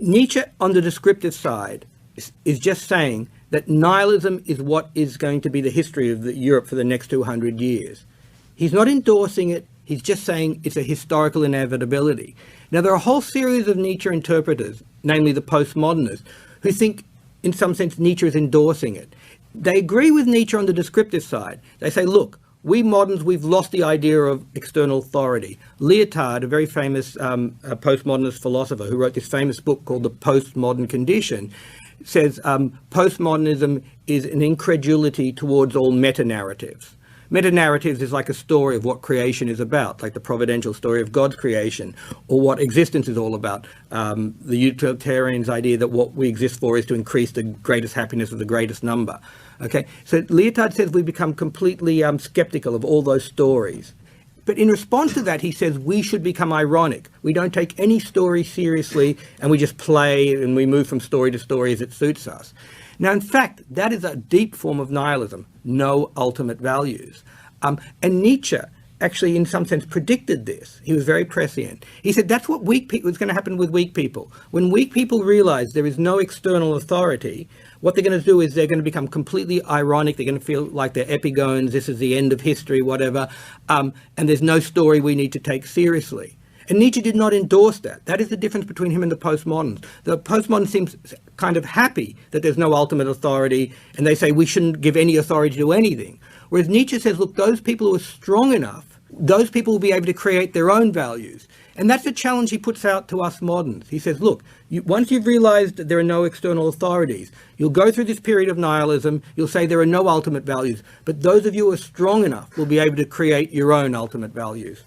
Nietzsche, on the descriptive side, is just saying that nihilism is what is going to be the history of Europe for the next 200 years. He's not endorsing it, he's just saying it's a historical inevitability. Now, there are a whole series of Nietzsche interpreters, namely the postmodernists, who think, in some sense, Nietzsche is endorsing it. They agree with Nietzsche on the descriptive side. They say, look, we moderns, we've lost the idea of external authority. Lyotard, a very famous postmodernist philosopher who wrote this famous book called The Postmodern Condition, says postmodernism is an incredulity towards all meta-narratives. Meta-narratives is like a story of what creation is about, like the providential story of God's creation, or what existence is all about. The utilitarian's idea that what we exist for is to increase the greatest happiness of the greatest number. Okay, so Lyotard says we become completely skeptical of all those stories. But in response to that, he says we should become ironic. We don't take any story seriously, and we just play and we move from story to story as it suits us. Now, in fact, that is a deep form of nihilism, no ultimate values. And Nietzsche actually, in some sense, predicted this. He was very prescient. He said that's what was going to happen with weak people. When weak people realize there is no external authority, what they're going to do is they're going to become completely ironic. They're going to feel like they're epigones, this is the end of history, whatever, and there's no story we need to take seriously. And Nietzsche did not endorse that. That is the difference between him and the postmoderns. The postmoderns seem kind of happy that there's no ultimate authority, and they say we shouldn't give any authority to anything. Whereas Nietzsche says, look, those people who are strong enough, those people will be able to create their own values. And that's the challenge he puts out to us moderns. He says, look, once you've realized that there are no external authorities, you'll go through this period of nihilism, you'll say there are no ultimate values, but those of you who are strong enough will be able to create your own ultimate values.